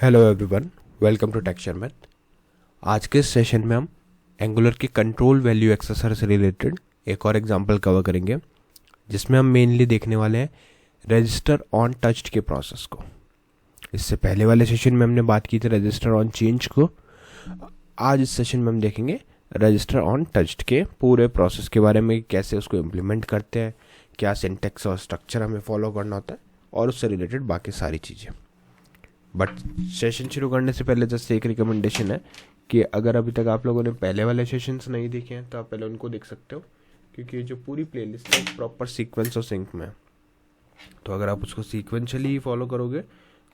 Hello everyone, welcome to Texture Math. आज के session में हम एंगुलर की कंट्रोल वैल्यू एक्सेसर से रिलेटेड एक और एग्जांपल कवर करेंगे, जिसमें हम मेनली देखने वाले हैं रजिस्टर ऑन टच्ड के प्रोसेस को। इससे पहले वाले सेशन में हमने बात की थी रजिस्टर ऑन चेंज को। आज इस सेशन में हम देखेंगे रजिस्टर ऑन टच्ड के पूरे प्रोसेस के बारे में, कैसे उसको इम्प्लीमेंट करते हैं, क्या सिंटेक्स और स्ट्रक्चर हमें फॉलो करना होता है और उससे रिलेटेड बाकी सारी चीज़ें। बट सेशन शुरू करने से पहले जस्ट एक रिकमेंडेशन है कि अगर अभी तक आप लोगों ने पहले वाले सेशंस नहीं देखे हैं तो आप पहले उनको देख सकते हो, क्योंकि ये जो पूरी प्लेलिस्ट है प्रॉपर सीक्वेंस और सिंक में है। तो अगर आप उसको सीक्वेंशियली फॉलो करोगे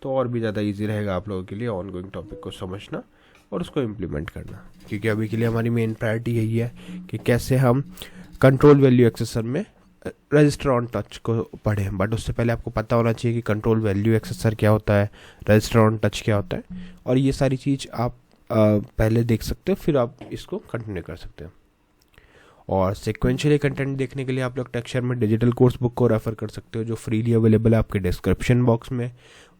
तो और भी ज़्यादा इजी रहेगा आप लोगों के लिए ऑन गोइंग टॉपिक को समझना और उसको इम्प्लीमेंट करना, क्योंकि अभी के लिए हमारी मेन प्रायोरिटी यही है कि कैसे हम कंट्रोल वैल्यू एक्सेसर में रजिस्टर ऑन टच को पढ़ें। बट उससे पहले आपको पता होना चाहिए कि कंट्रोल वैल्यू एक्सेसर क्या होता है, रजिस्टर ऑन टच क्या होता है, और ये सारी चीज़ आप पहले देख सकते हो, फिर आप इसको कंटिन्यू कर सकते हो। और सिक्वेंशियली कंटेंट देखने के लिए आप लोग टेक्सचर में डिजिटल कोर्स बुक को रेफर कर सकते हो, जो फ्रीली अवेलेबल है आपके डिस्क्रिप्शन बॉक्स में।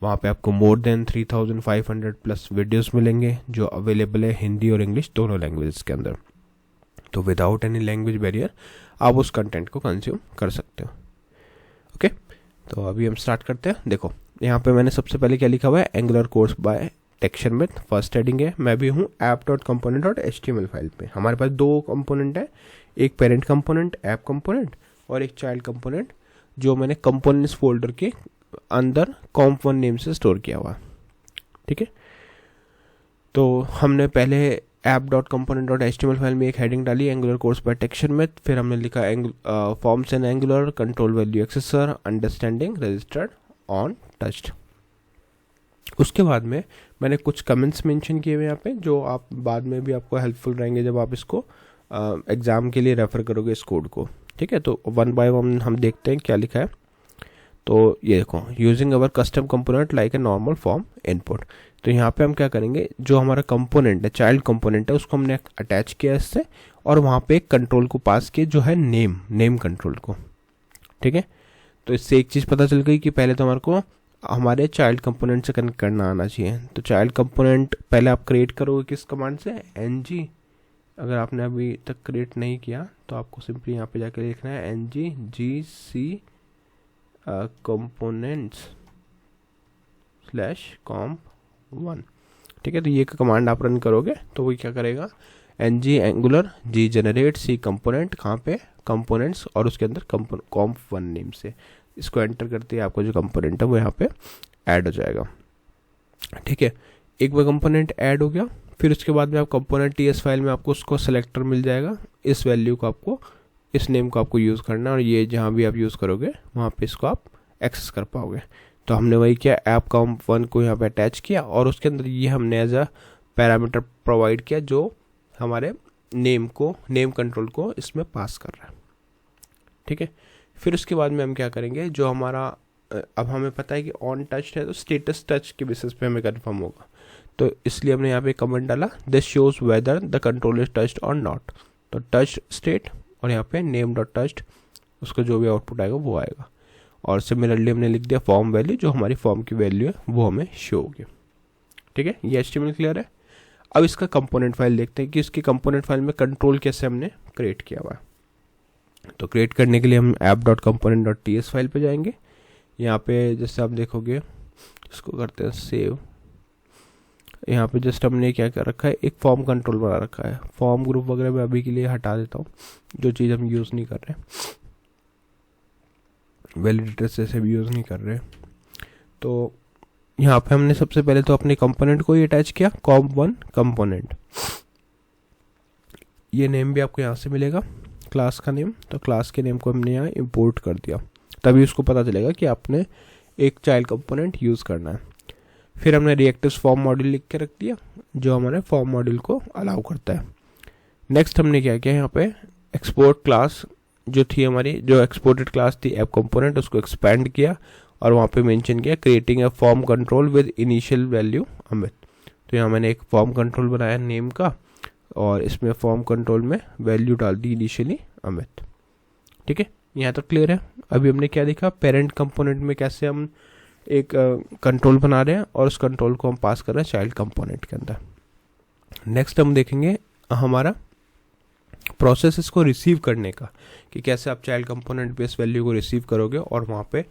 वहाँ पे आपको मोर देन 3500 प्लस वीडियोस मिलेंगे, जो अवेलेबल है हिंदी और इंग्लिश दोनों लैंग्वेजेस के अंदर। तो विदाउट एनी लैंग्वेज बैरियर आप उस कंटेंट को कंज्यूम कर सकते हो। ओके, तो अभी हम स्टार्ट करते हैं। देखो यहाँ पे मैंने सबसे पहले क्या लिखा हुआ है, Angular course by Texture Math, first heading है। मैं भी हूँ app.component.html फाइल पे। हमारे पास दो कंपोनेंट है, एक पेरेंट कंपोनेंट ऐप कंपोनेंट और एक चाइल्ड कंपोनेंट, जो मैंने कंपोनेंट्स फोल्डर के अंदर comp1 नेम से स्टोर किया हुआ। ठीक है, तो हमने पहले app.component.html फाइल में एक हेडिंग डाली, Angular course by Texture Math. फिर हमने लिखा forms and Angular control value accessor understanding registered on touched. उसके बाद में मैंने कुछ कमेंट्स मेंशन किए हुए यहाँ पे, जो आप बाद में भी आपको हेल्पफुल रहेंगे जब आप इसको एग्जाम के लिए रेफर करोगे इस कोड को। ठीक है, तो वन बाय वन हम देखते हैं क्या लिखा है। तो ये देखो, using our custom component like a normal form input. तो यहाँ पे हम क्या करेंगे, जो हमारा कंपोनेंट है, चाइल्ड कंपोनेंट है, उसको हमने अटैच किया इससे, और वहाँ पे एक कंट्रोल को पास किया जो है नेम कंट्रोल को। ठीक है, तो इससे एक चीज़ पता चल गई कि पहले तो हमारे को हमारे चाइल्ड कंपोनेंट से कनेक्ट करना आना चाहिए। तो चाइल्ड कंपोनेंट पहले आप क्रिएट करोगे किस कमांड से, ng। अगर आपने अभी तक क्रिएट नहीं किया तो आपको सिंपली यहाँ पे जाके लिखना है ng gc components /comp1। ठीक है, तो ये कमांड आप रन करोगे तो वो क्या करेगा, ng angular g generate c component, कहाँ पे कंपोनेंट्स, और उसके अंदर comp1 नेम से इसको एंटर करते ही आपको जो कंपोनेंट है वो यहाँ पे ऐड हो जाएगा। ठीक है, एक बार कंपोनेंट ऐड हो गया, फिर उसके बाद में आप कंपोनेंट ts फाइल में आपको उसको सेलेक्टर मिल जाएगा। इस वैल्यू को आपको, इस नेम को आपको यूज़ करना है, और ये जहाँ भी आप यूज़ करोगे वहाँ पे इसको आप एक्सेस कर पाओगे। तो हमने वही किया, ऐप comp1 को यहाँ पे अटैच किया, और उसके अंदर ये हमने एज अ पैरामीटर प्रोवाइड किया जो हमारे नेम कंट्रोल को इसमें पास कर रहा है। ठीक है, फिर उसके बाद में हम क्या करेंगे, जो हमारा अब हमें पता है कि ऑन टच है तो स्टेटस टच के बेसिस पे हमें कन्फर्म होगा। तो इसलिए हमने यहाँ पे कमेंट डाला, this shows whether the control is touched और नॉट। तो टच स्टेट और यहाँ पे नेम डॉट टच्ड, उसका जो भी आउटपुट आएगा वो आएगा। और सिमिलरली हमने लिख दिया फॉर्म वैल्यू, जो हमारी फॉर्म की वैल्यू है वो हमें शो होगी। ठीक है, ये HTML क्लियर है। अब इसका कंपोनेंट फाइल देखते हैं कि इसकी कंपोनेंट फाइल में कंट्रोल कैसे हमने क्रिएट किया हुआ है। तो क्रिएट करने के लिए हम app.component.ts फाइल पे जाएंगे। यहाँ पे जैसे आप देखोगे, इसको करते हैं सेव। यहाँ पे जस्ट हमने क्या कर रखा है, एक फॉर्म कंट्रोल बना रखा है। फॉर्म ग्रुप वगैरह मैं अभी के लिए हटा देता हूँ, जो चीज़ हम यूज़ नहीं कर रहे, वैलिडेटर से भी यूज़ नहीं कर रहे। तो यहाँ पे हमने सबसे पहले तो अपने कंपोनेंट को ही अटैच किया, comp1 कंपोनेंट। ये नेम भी आपको यहाँ से मिलेगा, क्लास का नेम। तो क्लास के नेम को हमने यहाँ इंपोर्ट कर दिया, तभी उसको पता चलेगा कि आपने एक चाइल्ड कंपोनेंट यूज़ करना है। फिर हमने रिएक्टिव्स फॉर्म मॉड्यूल लिख के रख दिया, जो हमारे फॉर्म मॉड्यूल को अलाउ करता है। नेक्स्ट हमने क्या किया, यहाँ पे एक्सपोर्ट क्लास जो थी हमारी, जो एक्सपोर्टेड क्लास थी ऐप कंपोनेंट, उसको एक्सपेंड किया और वहाँ पे मेंशन किया creating a form control with initial value Amit. तो यहाँ मैंने एक फॉर्म कंट्रोल बनाया नेम का, और इसमें फॉर्म कंट्रोल में वैल्यू डाल दी इनिशियली अमित। ठीक है, यहाँ तक क्लियर है। अभी हमने क्या देखा, पेरेंट कंपोनेंट में कैसे हम एक कंट्रोल बना रहे हैं और उस कंट्रोल को हम पास कर रहे हैं चाइल्ड कंपोनेंट के अंदर। नेक्स्ट हम देखेंगे हमारा प्रोसेस इसको रिसीव करने का, कि कैसे आप चाइल्ड कंपोनेंट पे इस वैल्यू को रिसीव करोगे और वहाँ पे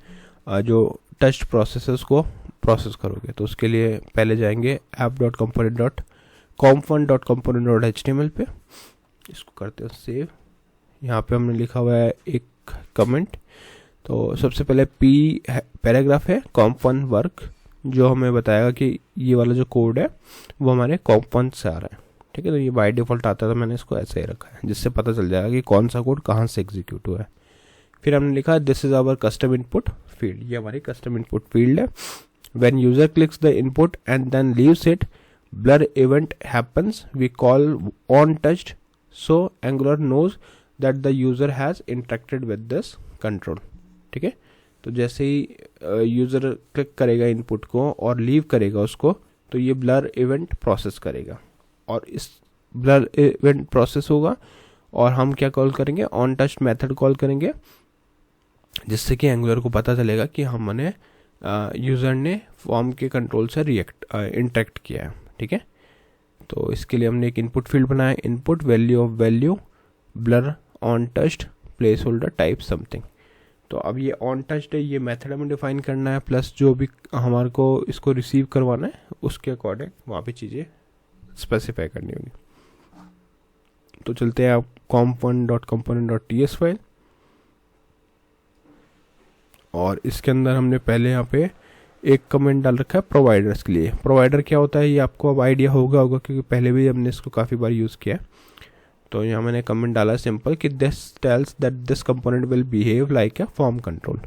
जो टच प्रोसेस को प्रोसेस करोगे। तो उसके लिए पहले जाएंगे app.component.comfun.component.html पे, इसको करते हैं सेव। यहाँ पे हमने लिखा हुआ है एक कमेंट। तो सबसे पहले पैराग्राफ है कॉम्फन वर्क, जो हमें बताएगा कि ये वाला जो कोड है वो हमारे कॉम्फन से आ रहा है। ठीक है, तो ये बाय डिफ़ॉल्ट आता है, तो मैंने इसको ऐसे ही रखा है जिससे पता चल जाएगा कि कौन सा कोड कहाँ से एग्जीक्यूट हुआ है। फिर हमने लिखा this is our custom input field, ये हमारी कस्टम इनपुट फील्ड है। When user clicks the input and then leaves it, blur event happens, we call on touched, so Angular knows that the user has interacted with this control. ठीक है, तो जैसे ही यूजर click करेगा input को और लीव करेगा उसको, तो ये ब्लर इवेंट प्रोसेस करेगा और इस ब्लर इवेंट प्रोसेस होगा और हम क्या कॉल करेंगे, ऑन टच मेथड कॉल करेंगे, जिससे कि एंगुलर को पता चलेगा कि हमने यूज़र ने फॉर्म के कंट्रोल से इंटरेक्ट किया है। ठीक है, तो इसके लिए हमने एक इनपुट फील्ड बनाया, input value of value blur on touched place holder type something. तो अब ये ऑन टच्ड है, ये मेथड हमें डिफाइन करना है, प्लस जो भी हमारे को इसको रिसीव करवाना है उसके अकॉर्डिंग वहाँ पे चीज़ें स्पेसिफाई करनी होगी। तो चलते हैं आप component.component.ts फाइल, और इसके अंदर हमने पहले यहाँ पे एक कमेंट डाल रखा है प्रोवाइडर्स के लिए। प्रोवाइडर क्या होता है ये आपको अब आइडिया होगा क्योंकि पहले भी हमने इसको काफ़ी बार यूज़ किया। तो यहाँ मैंने कमेंट डाला सिंपल कि this tells that this component will behave like a form control.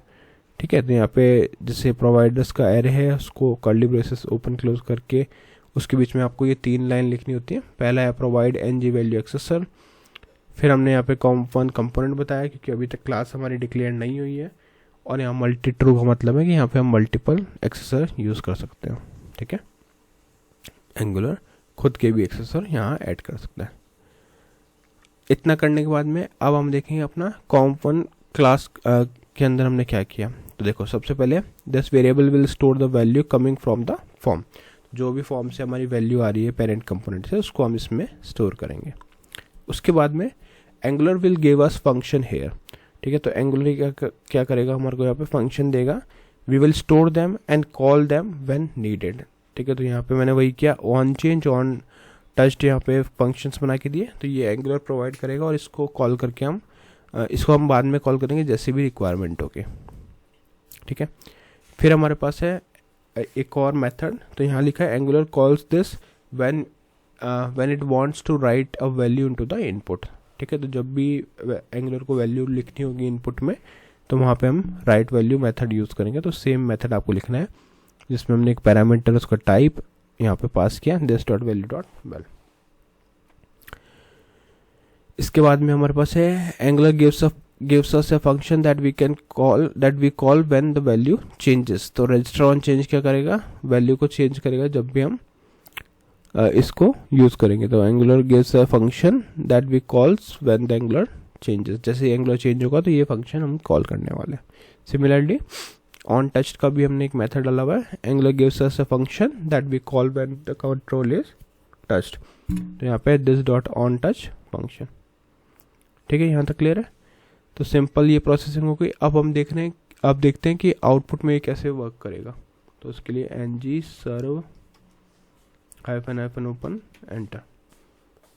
ठीक है, तो यहाँ पे जैसे प्रोवाइडर्स का एरे है उसको कर्ली ब्रेसेस ओपन क्लोज करके उसके बीच में आपको ये 3 लाइन लिखनी होती है। पहला है प्रोवाइड ng वैल्यू एक्सेसर, फिर हमने यहाँ पे कॉम्पन कंपोनेंट बताया क्योंकि अभी तक क्लास हमारी डिक्लेयर नहीं हुई है, और यहाँ मल्टी ट्रू का मतलब है कि यहाँ पे हम मल्टीपल एक्सेसर यूज़ कर सकते हैं। ठीक है, एंगुलर खुद के भी एक्सेसर यहाँ ऐड कर सकते हैं। इतना करने के बाद में अब हम देखेंगे अपना कॉम्पन क्लास के अंदर हमने क्या किया। तो देखो सबसे पहले this variable will store the value coming from the form, जो भी फॉर्म से हमारी वैल्यू आ रही है पेरेंट कंपोनेंट से उसको हम इसमें स्टोर करेंगे। उसके बाद में Angular will give us function here. ठीक है, तो एंगुलर क्या करेगा, हमारे को यहाँ पे फंक्शन देगा, we will store them and call them when needed. ठीक है, तो यहाँ पे मैंने वही किया, ऑन चेंज ऑन टच्ड यहाँ पे फंक्शंस बना के दिए, तो ये एंगुलर प्रोवाइड करेगा और इसको कॉल करके हम बाद में कॉल करेंगे जैसे भी रिक्वायरमेंट होगी। ठीक है, फिर हमारे पास है एक और मेथड, तो यहाँ लिखा है Angular calls this when it wants to write a value into the input. ठीक है, तो जब भी एंगुलर को वैल्यू लिखनी होगी इनपुट में तो वहाँ पे हम राइट वैल्यू मेथड यूज़ करेंगे। तो सेम मेथड आपको लिखना है जिसमें हमने एक पैरामीटर उसका टाइप यहाँ पे पास किया this dot value dot well. इसके बाद में हमारे पास है angular gives us a function that we call when the value changes। तो रजिस्टर ऑन चेंज क्या करेगा, वैल्यू को चेंज करेगा जब भी हम इसको यूज करेंगे। तो angular gives a function that we calls when the angular changes, जैसे एंगुलर चेंज होगा तो ये फंक्शन हम कॉल करने वाले हैं। सिमिलरली ऑन टच का भी हमने एक मेथड डाला हुआ है, angular gives us a function that we call when the control is touched। तो यहाँ पे this dot on touch function। ठीक है, यहाँ तक क्लियर है। तो सिंपल ये प्रोसेसिंग हो गई। अब देखते हैं कि आउटपुट में ये कैसे वर्क करेगा। तो उसके लिए ng serve --- ओपन एंटर।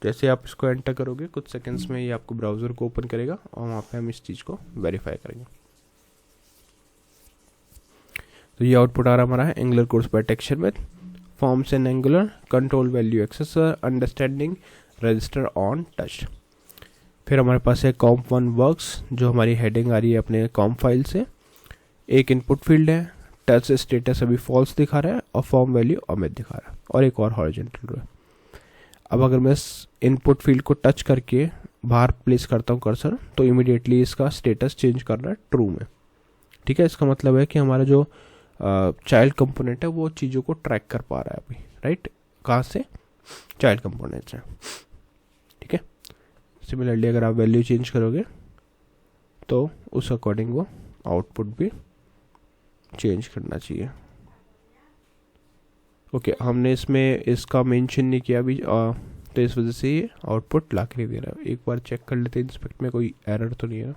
जैसे आप इसको एंटर करोगे कुछ सेकंड्स में ये आपको ब्राउज़र को ओपन करेगा और वहाँ पे हम इस चीज़ को वेरीफाई करेंगे। तो ये आउटपुट आ रहा हमारा है Angular course by Texture with forms in Angular control value accessor understanding register on touch. फिर हमारे पास है comp1 वर्क्स, जो हमारी हेडिंग आ रही है अपने कॉम फाइल से। एक इनपुट फील्ड है, टच स्टेटस अभी फॉल्स दिखा रहा है और फॉर्म वैल्यू अमित दिखा रहा है, और एक और हॉरिजॉन्टल रो है। अब अगर मैं इस इनपुट फील्ड को टच करके बाहर प्लेस करता हूँ कर्सर, तो इमीडिएटली इसका स्टेटस चेंज कर रहा है ट्रू में। ठीक है, इसका मतलब है कि हमारा जो चाइल्ड कंपोनेंट है वो चीज़ों को ट्रैक कर पा रहा है अभी, राइट। कहाँ से, चाइल्ड कंपोनेंट से। ठीक है, सिमिलरली अगर आप वैल्यू चेंज करोगे तो उस अकॉर्डिंग वो आउटपुट भी चेंज करना चाहिए। ओके, हमने इसमें इसका मेंशन नहीं किया अभी, तो इस वजह से ये आउटपुट ला के नहीं दे रहा है। एक बार चेक कर लेते हैं इंस्पेक्ट में कोई एरर तो नहीं है।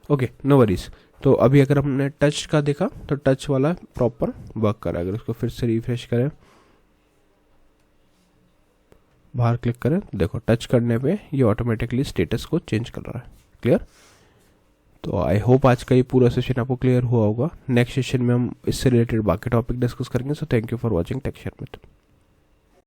Okay, no worries. तो अभी अगर हमने टच का देखा तो टच वाला प्रॉपर वर्क करा। अगर उसको फिर से रिफ्रेश करें, बाहर क्लिक करें, देखो टच करने पे ये ऑटोमेटिकली स्टेटस को चेंज कर रहा है। क्लियर? तो आई होप आज का ये पूरा सेशन आपको क्लियर हुआ होगा। नेक्स्ट सेशन में हम इससे रिलेटेड बाकी टॉपिक डिस्कस करेंगे। So thank you for watching tech share with.